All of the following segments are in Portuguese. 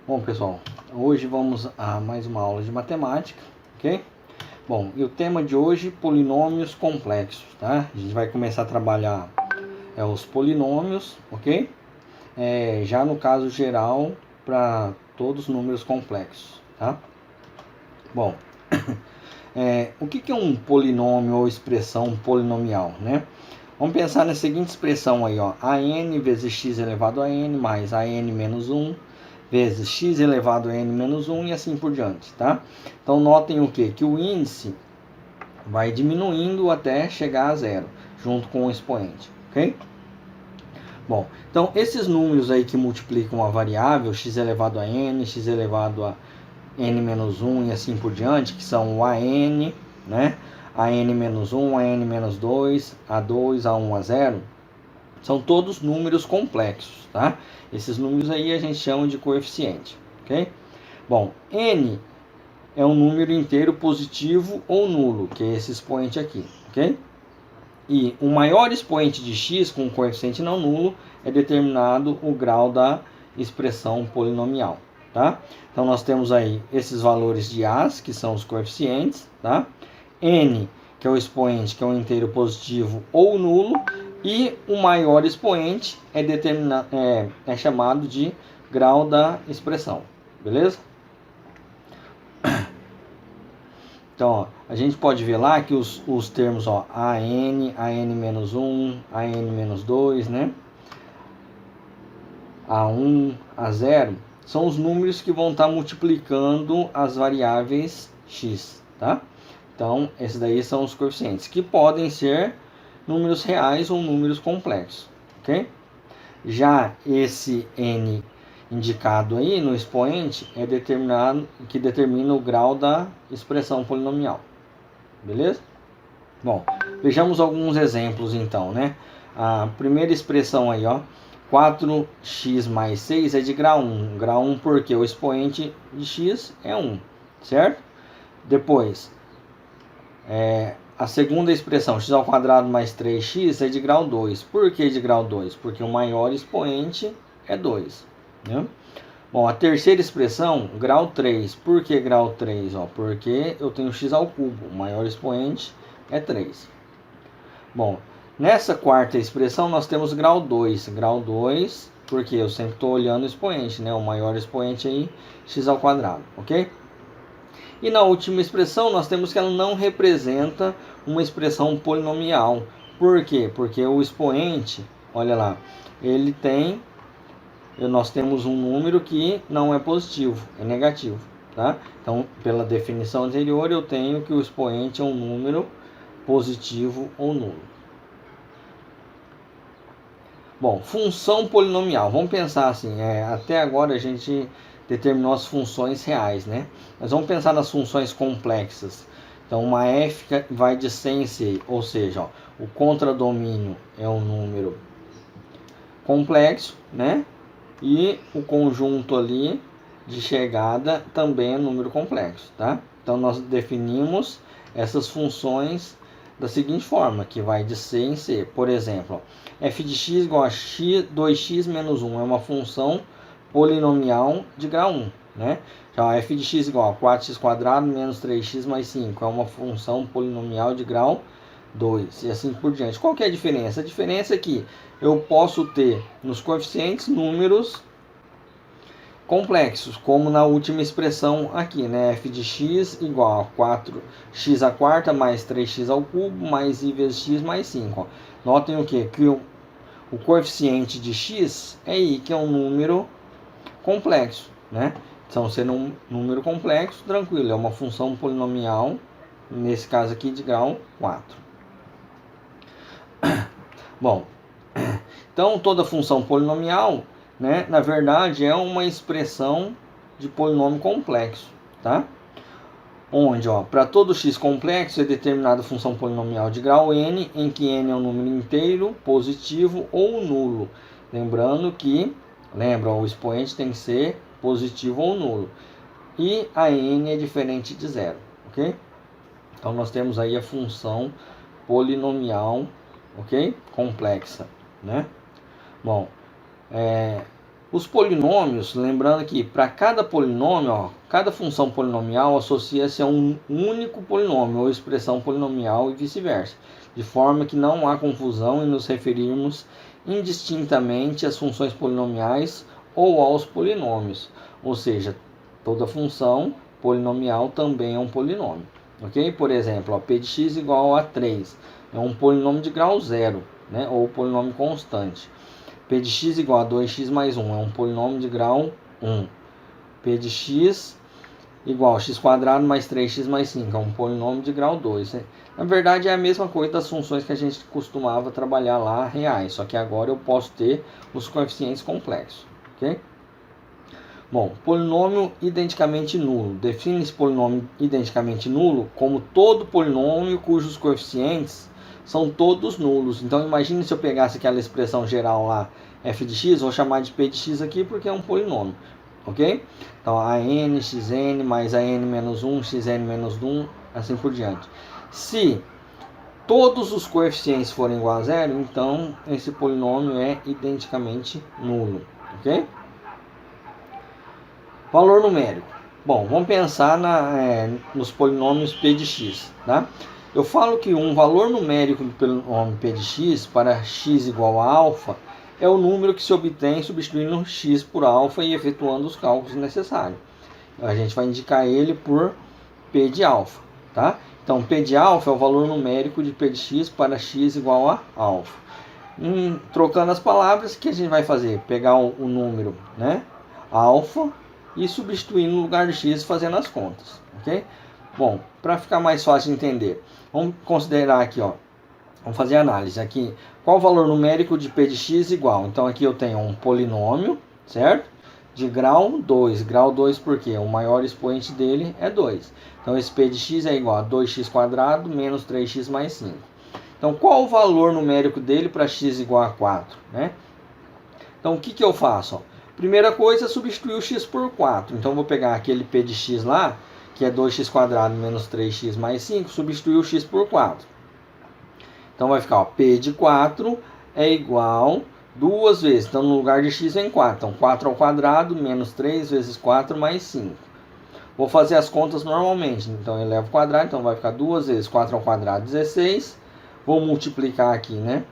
Bom, pessoal, hoje vamos a mais uma aula de matemática, ok? Bom, e o tema de hoje, polinômios complexos, tá? A gente vai começar a trabalhar os polinômios, ok? Já no caso geral, para todos os números complexos, tá? Bom, o que é um polinômio ou expressão polinomial, né? Vamos pensar na seguinte expressão aí, ó, an vezes x elevado a n mais an menos 1 vezes x elevado a n menos 1 e assim por diante, tá? Então, notem o quê? Que o índice vai diminuindo até chegar a zero, junto com o expoente, ok? Bom, então, esses números aí que multiplicam a variável x elevado a n, x elevado a n menos 1 e assim por diante, que são o an, né? an menos 1, an menos 2, a2, a1, a0, são todos números complexos, tá? Esses números aí a gente chama de coeficiente, ok? Bom, n é um número inteiro positivo ou nulo, que é esse expoente aqui, ok? E o maior expoente de x com coeficiente não nulo é determinado o grau da expressão polinomial, tá? Então nós temos aí esses valores de a's, que são os coeficientes, tá? N, que é o expoente, que é um inteiro positivo ou nulo, e o maior expoente é chamado de grau da expressão, beleza? Então, ó, a gente pode ver lá que os termos, ó, an menos 1, an menos 2, né? A1, A0, são os números que vão estar multiplicando as variáveis x, tá? Então, esses daí são os coeficientes, que podem ser números reais ou números complexos, ok? Já esse n indicado aí no expoente é que determina o grau da expressão polinomial, beleza? Bom, vejamos alguns exemplos então, né? A primeira expressão aí, ó, 4x mais 6 é de grau 1. Grau 1 porque o expoente de x é 1, certo? Depois, a segunda expressão, x ao quadrado mais 3x, é de grau 2. Por que de grau 2? Porque o maior expoente é 2. Né? Bom, a terceira expressão, grau 3. Por que grau 3? Ó, porque eu tenho x ao cubo. O maior expoente é 3. Bom, nessa quarta expressão nós temos grau 2. Grau 2, porque eu sempre estou olhando o expoente, né? O maior expoente aí, x ao quadrado, ok? E na última expressão nós temos que ela não representa uma expressão polinomial. Por quê? Porque o expoente, olha lá, nós temos um número que não é positivo, é negativo, tá? Então, pela definição anterior, eu tenho que o expoente é um número positivo ou nulo. Bom, função polinomial. Vamos pensar assim, até agora a gente determinou as funções reais, né? Mas vamos pensar nas funções complexas. Então, uma f vai de 100 em 100, ou seja, ó, o contradomínio é um número complexo, né? E o conjunto ali de chegada também é um número complexo, tá? Então, nós definimos essas funções da seguinte forma, que vai de C em C. Por exemplo, f de x igual a 2x menos 1 é uma função polinomial de grau 1. Né? Já f de x igual a 4x² menos 3x mais 5 é uma função polinomial de grau 2. E assim por diante. Qual que é a diferença? A diferença é que eu posso ter nos coeficientes números complexos, como na última expressão aqui, né? F de x igual a 4x à quarta mais 3x ao cubo mais i vezes x mais 5. Ó. Notem o quê? Que o coeficiente de x é i, que é um número complexo, né? Então, sendo um número complexo, tranquilo, é uma função polinomial, nesse caso aqui de grau 4. Bom, então toda função polinomial, né, na verdade é uma expressão de polinômio complexo, tá? Onde, para todo x complexo é determinada a função polinomial de grau n, em que n é um número inteiro, positivo ou nulo. Lembrando que, o expoente tem que ser positivo ou nulo. E a n é diferente de zero, ok? Então, nós temos aí a função polinomial, ok? Complexa, né? Bom, os polinômios, lembrando que para cada polinômio, cada função polinomial associa-se a um único polinômio ou expressão polinomial e vice-versa, de forma que não há confusão em nos referirmos indistintamente às funções polinomiais ou aos polinômios. Ou seja, toda função polinomial também é um polinômio. Ok? Por exemplo, p de x igual a 3 é um polinômio de grau zero, né? Ou polinômio constante. P de x igual a 2x mais 1 é um polinômio de grau 1. P de x igual a x² mais 3x mais 5 é um polinômio de grau 2. Né? Na verdade, é a mesma coisa das funções que a gente costumava trabalhar lá, reais. Só que agora eu posso ter os coeficientes complexos. Ok? Bom, polinômio identicamente nulo. Define-se polinômio identicamente nulo como todo polinômio cujos coeficientes são todos nulos. Então, imagine se eu pegasse aquela expressão geral lá, f de x, vou chamar de p de x aqui porque é um polinômio, ok? Então, a n, xn, mais a n menos 1, xn menos 1, assim por diante. Se todos os coeficientes forem igual a zero, então esse polinômio é identicamente nulo, ok? Valor numérico. Bom, vamos pensar nos polinômios p de x, tá? Eu falo que um valor numérico do polinômio p de x para x igual a alfa é o número que se obtém substituindo x por alfa e efetuando os cálculos necessários. A gente vai indicar ele por p de alfa, tá? Então, p de alfa é o valor numérico de p de x para x igual a alfa. Trocando as palavras, o que a gente vai fazer? Pegar o número, né, alfa, e substituir no lugar de x fazendo as contas, ok? Bom, para ficar mais fácil de entender, vamos considerar aqui, vamos fazer a análise aqui. Qual o valor numérico de p de x igual? Então aqui eu tenho um polinômio, certo? De grau 2. Grau 2 porque o maior expoente dele é 2. Então esse p de x é igual a 2x² menos 3x mais 5. Então qual o valor numérico dele para x igual a 4? Né? Então o que eu faço? Primeira coisa é substituir o x por 4. Então, vou pegar aquele p de x lá, que é 2x² menos 3x mais 5, substituir o x por 4. Então, vai ficar, p de 4 é igual 2 vezes. Então, no lugar de x vem 4. Então, 4² menos 3 vezes 4 mais 5. Vou fazer as contas normalmente. Então, eu elevo ao quadrado. Então, vai ficar 2 vezes 4², 16. Vou multiplicar aqui, né?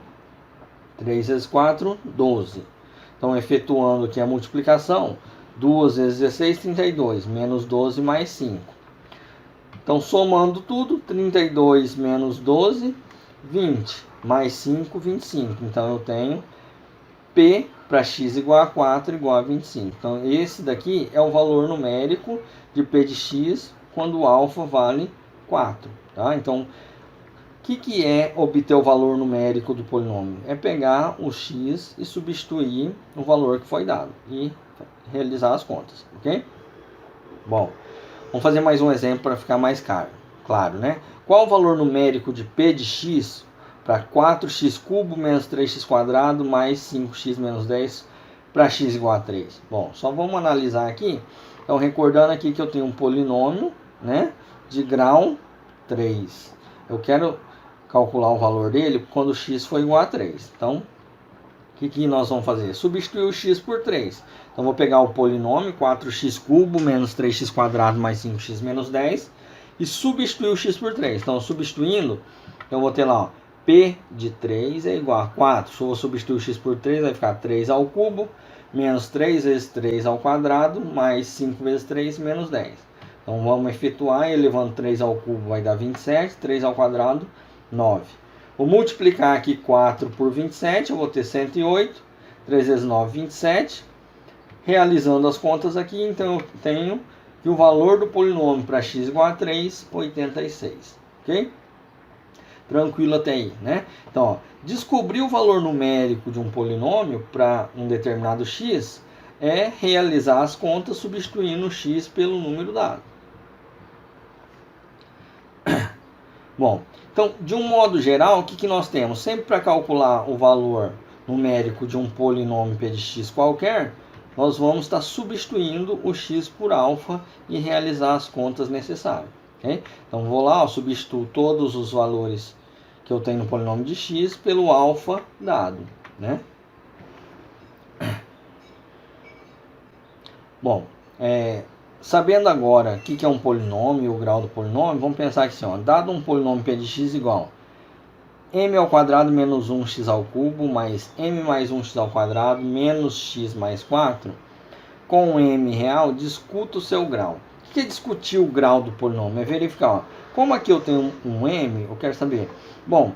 3 vezes 4, 12. Então, efetuando aqui a multiplicação, 2 vezes 16, 32, menos 12 mais 5. Então, somando tudo, 32 menos 12, 20, mais 5, 25. Então, eu tenho P para x igual a 4 igual a 25. Então, esse daqui é o valor numérico de P de x quando o alfa vale 4. Tá? Então, o que é obter o valor numérico do polinômio? É pegar o x e substituir o valor que foi dado e realizar as contas, ok? Bom, vamos fazer mais um exemplo para ficar mais claro, né? Qual o valor numérico de p de x para 4x³ menos 3x² mais 5x menos 10 para x igual a 3? Bom, só vamos analisar aqui. Então, recordando aqui que eu tenho um polinômio, né, de grau 3. Eu quero calcular o valor dele quando x for igual a 3. Então, o que nós vamos fazer? Substituir o x por 3. Então, vou pegar o polinômio 4x³ menos 3x² mais 5x menos 10 e substituir o x por 3. Então, substituindo, eu vou ter lá, p de 3 é igual a 4. Se eu substituir o x por 3, vai ficar 3 ao cubo menos 3 vezes 3 ao quadrado mais 5 vezes 3 menos 10. Então, vamos efetuar, elevando 3 ao cubo vai dar 27, 3 ao quadrado 9. Vou multiplicar aqui 4 por 27, eu vou ter 108. 3 vezes 9, 27. Realizando as contas aqui, então eu tenho que o valor do polinômio para x igual a 3, 86. Ok? Tranquilo até aí, né? Então, descobrir o valor numérico de um polinômio para um determinado x é realizar as contas substituindo o x pelo número dado. Bom, então, de um modo geral, o que nós temos? Sempre para calcular o valor numérico de um polinômio p de x qualquer, nós vamos estar substituindo o x por alfa e realizar as contas necessárias. Okay? Então, vou lá, substituo todos os valores que eu tenho no polinômio de x pelo alfa dado. Né? Bom, sabendo agora o que é um polinômio e o grau do polinômio, vamos pensar aqui assim, ó, dado um polinômio p de x igual m ao quadrado menos 1x ao cubo mais m mais 1x ao quadrado menos x mais 4, com m real, discuta o seu grau. O que é discutir o grau do polinômio? É verificar, ó, como aqui eu tenho um m, eu quero saber, bom,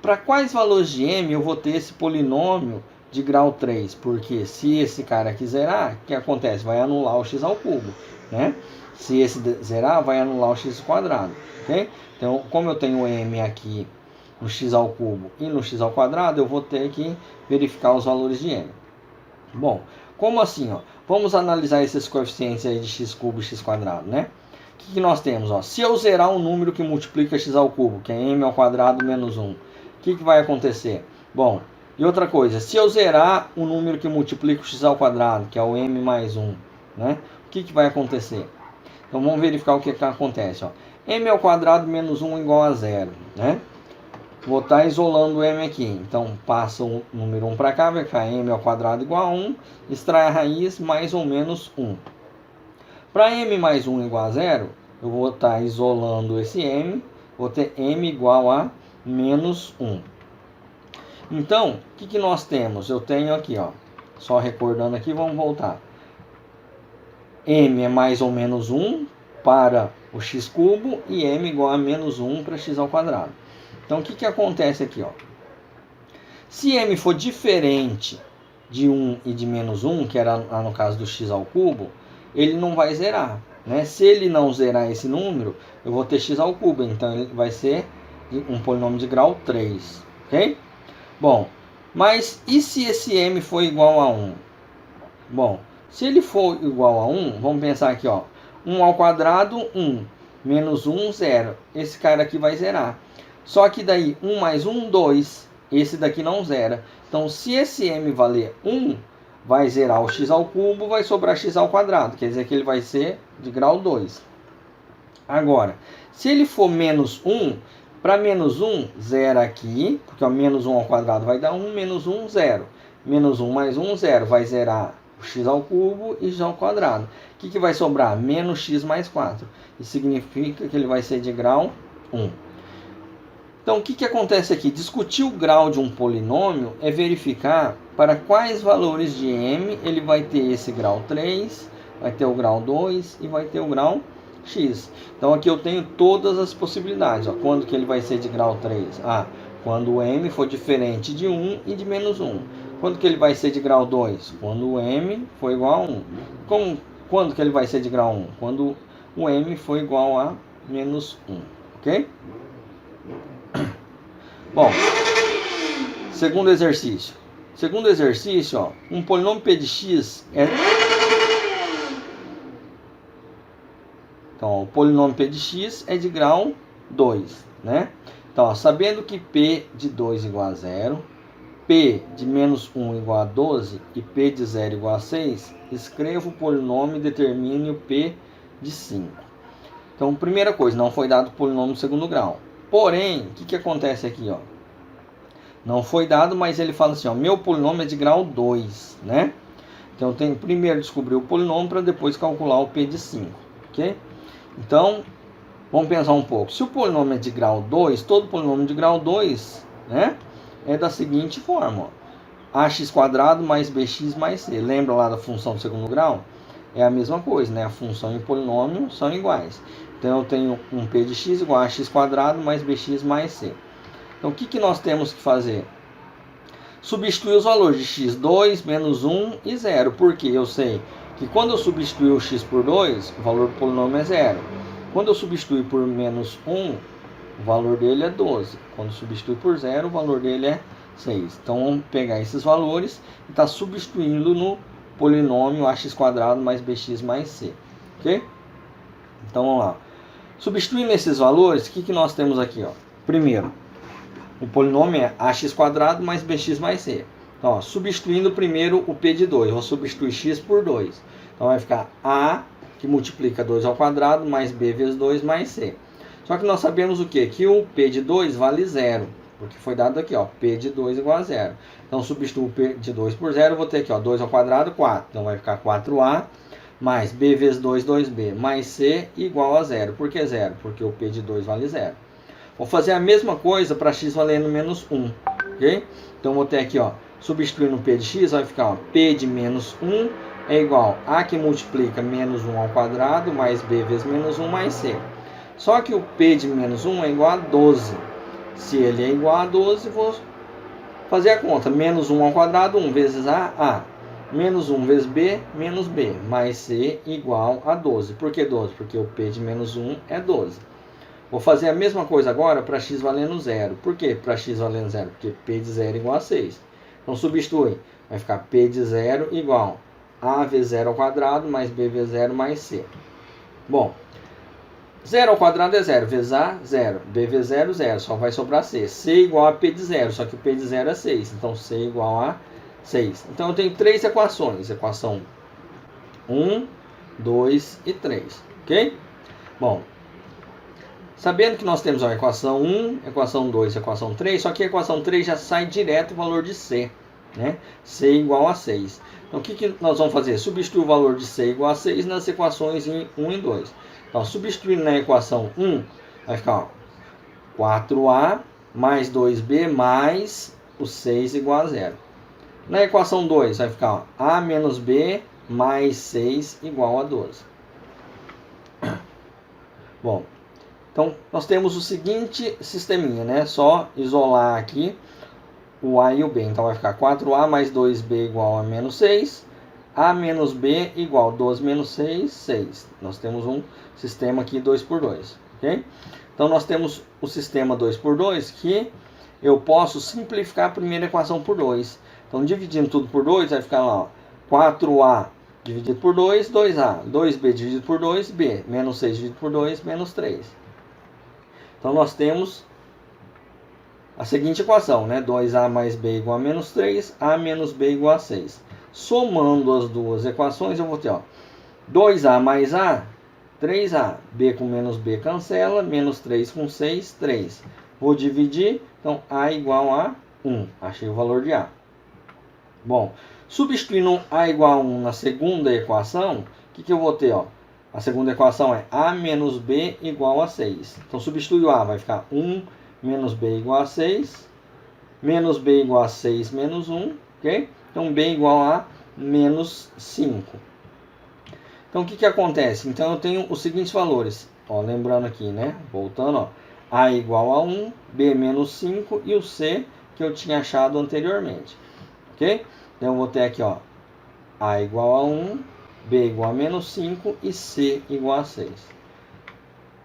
para quais valores de m eu vou ter esse polinômio de grau 3? Porque se esse cara aqui zerar, o que acontece? Vai anular o x ao cubo, né? Se esse zerar, vai anular o x quadrado, ok? Então, como eu tenho m aqui no x ao cubo e no x ao quadrado, eu vou ter que verificar os valores de m. Bom, como assim? Ó? Vamos analisar esses coeficientes aí de x cubo e x quadrado, né? O que nós temos? Ó? Se eu zerar um número que multiplica x ao cubo, que é m ao quadrado menos 1, o que vai acontecer? Bom, e outra coisa, se eu zerar um número que multiplica o x ao quadrado, que é o m mais 1, né? O que vai acontecer? Então vamos verificar o que acontece. Ó. M ao quadrado menos 1 igual a 0, né? Vou estar isolando o m aqui. Então, passa o número 1 para cá, vai ficar m ao quadrado igual a 1, extrai a raiz mais ou menos 1. Para m mais 1 igual a 0, eu vou estar isolando esse m, vou ter m igual a menos 1. Então, o que nós temos? Eu tenho aqui, ó, só recordando aqui, vamos voltar. M é mais ou menos 1 para o x cubo e m igual a menos 1 para x ao quadrado. Então, o que acontece aqui? Ó? Se m for diferente de 1 e de menos 1, que era no caso do x ao cubo, ele não vai zerar. Né? Se ele não zerar esse número, eu vou ter x ao cubo. Então, ele vai ser um polinômio de grau 3. Ok? Bom, mas e se esse m for igual a 1? Bom, se ele for igual a 1, vamos pensar aqui, ó, 1 ao quadrado, 1, menos 1, 0. Esse cara aqui vai zerar. Só que daí 1 mais 1, 2. Esse daqui não zera. Então, se esse m valer 1, vai zerar o x ao cubo, vai sobrar x ao quadrado. Quer dizer que ele vai ser de grau 2. Agora, se ele for menos 1, para menos 1, zera aqui, porque ó, menos 1 ao quadrado vai dar 1, menos 1, 0. Menos 1 mais 1, 0. Vai zerar o x ao cubo e x ao quadrado. O que vai sobrar? Menos x mais 4. Isso significa que ele vai ser de grau 1. Então, o que acontece aqui? Discutir o grau de um polinômio é verificar para quais valores de m ele vai ter esse grau 3, vai ter o grau 2 e vai ter o grau x. Então, aqui eu tenho todas as possibilidades. Ó. Quando que ele vai ser de grau 3? Quando o m for diferente de 1 e de menos 1. Quando que ele vai ser de grau 2? Quando o m for igual a 1. Quando que ele vai ser de grau 1? Quando o m for igual a menos 1. Ok? Bom, segundo exercício. Segundo exercício, ó, um polinômio p de x é... Então, o polinômio p de x é de grau 2, né? Então, ó, sabendo que p de 2 igual a 0, p de menos 1 igual a 12 e p de 0 igual a 6, escreva o polinômio e determine o p de 5. Então, primeira coisa, não foi dado o polinômio de segundo grau. Porém, o que acontece aqui? Ó? Não foi dado, mas ele fala assim, ó, meu polinômio é de grau 2, né? Então, eu tenho que primeiro descobrir o polinômio para depois calcular o p de 5, ok? Então, vamos pensar um pouco. Se o polinômio é de grau 2, todo polinômio de grau 2, né, é da seguinte forma, ó, ax² mais bx mais c. Lembra lá da função do segundo grau? É a mesma coisa, né? A função e o polinômio são iguais. Então, eu tenho um p de x igual a ax² mais bx mais c. Então, o que nós temos que fazer? Substituir os valores de x2, menos 1 e 0. Porque eu sei que quando eu substituir o x por 2, o valor do polinômio é 0. Quando eu substituir por menos 1, o valor dele é 12. Quando eu substituir por 0, o valor dele é 6. Então, vamos pegar esses valores e estar substituindo no polinômio ax² mais bx mais c. Ok? Então, vamos lá. Substituindo esses valores, o que nós temos aqui? Ó? Primeiro, o polinômio é ax² mais bx mais c. Então, ó, substituindo primeiro o p de 2, vou substituir x por 2. Então vai ficar a, que multiplica 2 ao quadrado, mais b vezes 2 mais c. Só que nós sabemos o quê? Que o p de 2 vale 0, porque foi dado aqui, ó, p de 2 igual a 0. Então substituo o p de 2 por 0, eu vou ter aqui, ó, 2 ao quadrado, 4. Então vai ficar 4a mais b vezes 2, 2b, mais c igual a 0. Por que 0? Porque o p de 2 vale 0. Vou fazer a mesma coisa para x valendo menos 1, ok? Então vou ter aqui, ó, substituindo o p de x, vai ficar, ó, p de menos 1 é igual a que multiplica menos 1 ao quadrado, mais b vezes menos 1, mais c. Só que o p de menos 1 é igual a 12. Se ele é igual a 12, vou fazer a conta. Menos 1 ao quadrado, 1 vezes a. Menos 1 vezes b, menos b, mais c igual a 12. Por que 12? Porque o p de menos 1 é 12. Vou fazer a mesma coisa agora para x valendo 0. Por que para x valendo 0? Porque p de 0 é igual a 6. Então substitui. Vai ficar p de 0 igual a vezes 0 ao quadrado, mais b vezes 0, mais c. Bom, 0 ao quadrado é 0, vezes a, 0. B vezes 0, 0. Só vai sobrar c. C igual a p de 0, só que o p de 0 é 6. Então c igual a 6. Então eu tenho três equações. Equação 1, 2 e 3. Ok? Bom, sabendo que nós temos a equação 1, equação 2 e equação 3, só que a equação 3 já sai direto o valor de c. Né? C igual a 6. Então o que nós vamos fazer? Substituir o valor de c igual a 6 nas equações em 1 e 2. Então, substituindo na equação 1, vai ficar, ó, 4a mais 2b mais o 6 igual a 0. Na equação 2, vai ficar, ó, a menos b mais 6 igual a 12. Bom, então nós temos o seguinte sisteminha, né? Só isolar aqui o a e o b. Então vai ficar 4a mais 2b igual a menos 6. A menos b igual 12 menos 6, 6. Nós temos um sistema aqui 2 por 2. Okay? Então nós temos o sistema 2 por 2 que eu posso simplificar a primeira equação por 2. Então dividindo tudo por 2 vai ficar lá, ó, 4a dividido por 2, 2a. 2b dividido por 2, b. Menos 6 dividido por 2, menos 3. Então nós temos a seguinte equação, né? 2a mais b igual a menos 3, a menos b igual a 6. Somando as duas equações, eu vou ter, ó, 2a mais a, 3a. B com menos b cancela, menos 3 com 6, 3. Vou dividir, então a igual a 1. Achei o valor de a. Bom, substituindo a igual a 1 na segunda equação, o que eu vou ter? Ó? A segunda equação é a menos b igual a 6. Então substitui o a, vai ficar 1 menos b igual a 6. Menos b igual a 6 menos 1, ok? Então, b igual a menos 5. Então, o que acontece? Então, eu tenho os seguintes valores. Ó, lembrando aqui, né? Voltando, ó. A igual a 1, b menos 5 e o c que eu tinha achado anteriormente. Ok? Então, eu vou ter aqui, ó. A igual a 1, b igual a menos 5 e c igual a 6.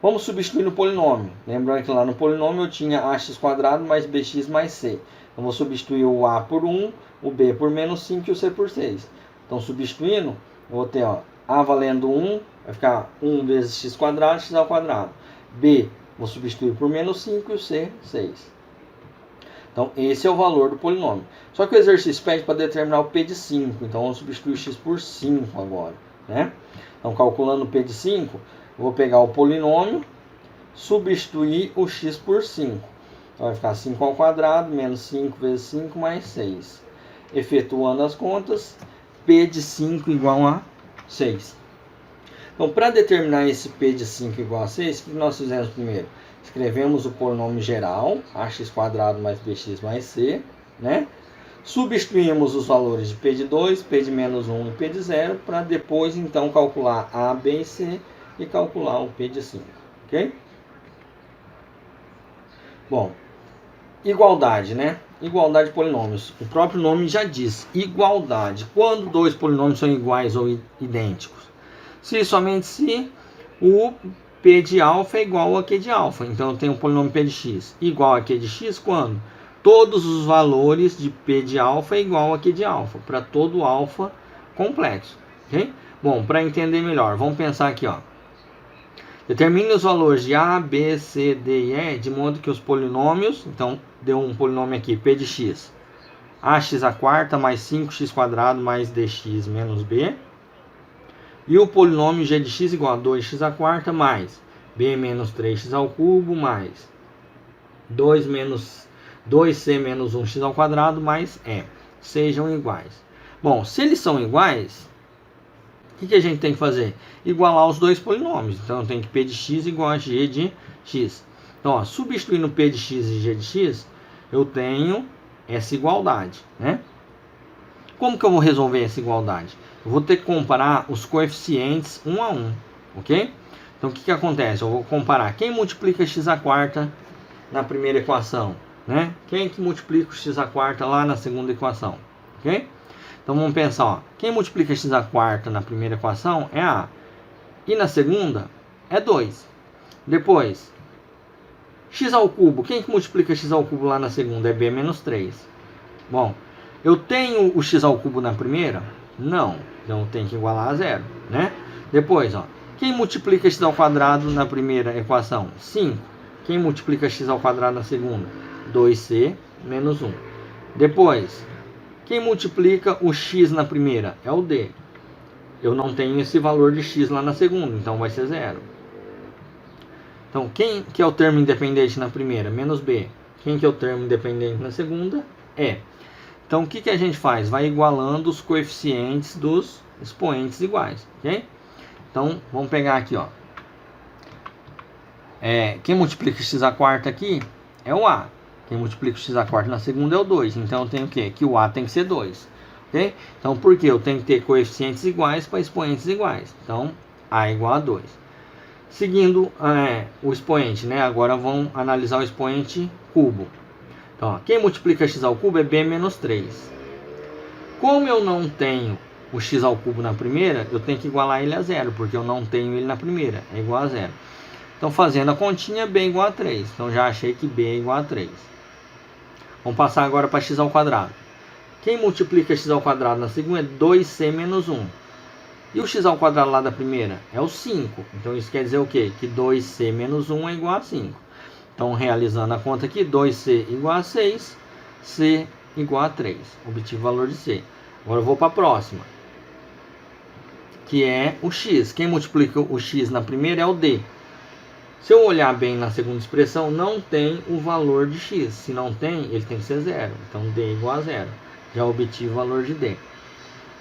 Vamos substituir no polinômio. Lembrando que lá no polinômio eu tinha ax² mais bx mais c. Então, vou substituir o a por 1, o b por menos 5 e o c por 6. Então, substituindo, eu vou ter, ó, a valendo 1, vai ficar 1 vezes x², x ao quadrado. B, vou substituir por menos 5 e o c, 6. Então, esse é o valor do polinômio. Só que o exercício pede para determinar o p de 5. Então, vamos substituir x por 5 agora. Né? Então, calculando o p de 5, eu vou pegar o polinômio, substituir o x por 5. Então, vai ficar 5 ao quadrado, menos 5 vezes 5, mais 6. Efetuando as contas, p de 5 igual a 6. Então, para determinar esse p de 5 igual a 6, o que nós fizemos primeiro? Escrevemos o polinômio geral, ax² mais bx mais c, né? Substituímos os valores de p de 2, p de menos 1 e p de 0, para depois, então, calcular a, b e c e calcular o p de 5, ok? Bom, igualdade, né? Igualdade de polinômios. O próprio nome já diz, igualdade. Quando dois polinômios são iguais ou idênticos? Se e somente se o p de alfa é igual a q de alfa. Então eu tenho o polinômio p de x igual a q de x quando todos os valores de p de alfa é igual a q de alfa, para todo alfa complexo. Okay? Bom, para entender melhor, vamos pensar aqui, ó. Determine os valores de A, B, C, D e E, de modo que os polinômios, então deu um polinômio aqui, P de x, ax à quarta mais 5x² mais dx menos b, e o polinômio g de x igual a 2x à quarta mais b menos 3x ao cubo mais 2c menos 1x ao quadrado mais e sejam iguais. Bom, se eles são iguais, o que a gente tem que fazer? Igualar os dois polinômios. Então, eu tenho que P de x igual a G de x. Então, ó, substituindo P de x e G de x, eu tenho essa igualdade, né? Como que eu vou resolver essa igualdade? Eu vou ter que comparar os coeficientes um a um, ok? Então, o que acontece? Eu vou comparar quem multiplica x à quarta na primeira equação, né? Quem que multiplica o x à quarta lá na segunda equação, ok? Então vamos pensar, ó, quem multiplica x à quarta na primeira equação é A, e na segunda é 2. Depois, x ao cubo, quem que multiplica x ao cubo lá na segunda é B menos 3. Bom, eu tenho o x ao cubo na primeira? Não, então eu tenho que igualar a zero, né? Depois, ó, quem multiplica x ao quadrado na primeira equação? 5. Quem multiplica x ao quadrado na segunda? 2c menos 1. Depois, quem multiplica o x na primeira? É o d. Eu não tenho esse valor de x lá na segunda, então vai ser 0. Então, quem que é o termo independente na primeira? Menos b. Quem que é o termo independente na segunda? É. Então, o que a gente faz? Vai igualando os coeficientes dos expoentes iguais, ok? Então, vamos pegar aqui, ó. Quem multiplica x à quarta aqui é o a. Quem multiplica x à quarta na segunda é o 2. Então, eu tenho o quê? Que o a tem que ser 2. Ok? Então, por quê? Eu tenho que ter coeficientes iguais para expoentes iguais. Então, a igual a 2. Seguindo o expoente, né? Agora vamos analisar o expoente cubo. Então, ó, quem multiplica x ao cubo é b menos 3. Como eu não tenho o x ao cubo na primeira, eu tenho que igualar ele a 0, porque eu não tenho ele na primeira. É igual a 0. Então, fazendo a continha, b é igual a 3. Então, já achei que b é igual a 3. Vamos passar agora para x ao quadrado. Quem multiplica x ao quadrado na segunda é 2c menos 1. E o x ao quadrado lá da primeira é o 5. Então, isso quer dizer o quê? Que 2c menos 1 é igual a 5. Então, realizando a conta aqui, 2c igual a 6, c igual a 3. Obtive o valor de c. Agora eu vou para a próxima, que é o x. Quem multiplica o x na primeira é o d. Se eu olhar bem na segunda expressão, não tem o valor de x. Se não tem, ele tem que ser 0. Então, d é igual a 0. Já obtive o valor de d.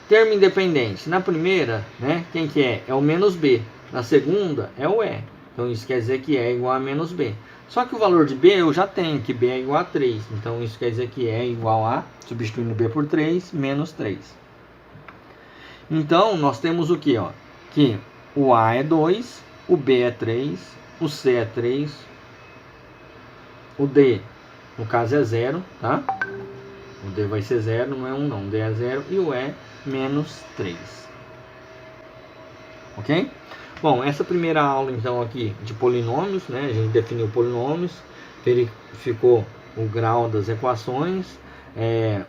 Termo independente. Na primeira, né, quem que é? É o menos b. Na segunda, é o e. Então, isso quer dizer que e é igual a menos b. Só que o valor de b eu já tenho, que b é igual a 3. Então, isso quer dizer que e é igual a, substituindo b por 3, menos 3. Então, nós temos o que? Ó? Que o a é 2, o b é 3, o c é 3, o d, no caso, é 0, tá? O d vai ser 0, não é 1 não, o d é 0, e o e menos 3. Ok? Bom, essa primeira aula, então, aqui de polinômios, né? A gente definiu polinômios, verificou o grau das equações,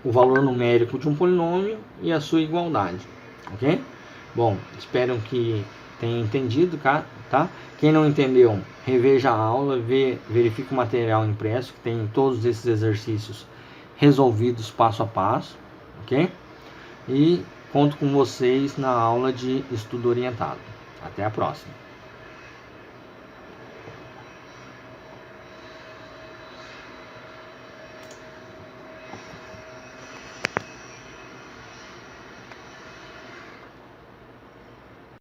o valor numérico de um polinômio e a sua igualdade, ok? Bom, espero que tenha entendido, tá? Quem não entendeu, reveja a aula, verifique o material impresso, que tem todos esses exercícios resolvidos passo a passo, ok? E conto com vocês na aula de estudo orientado. Até a próxima.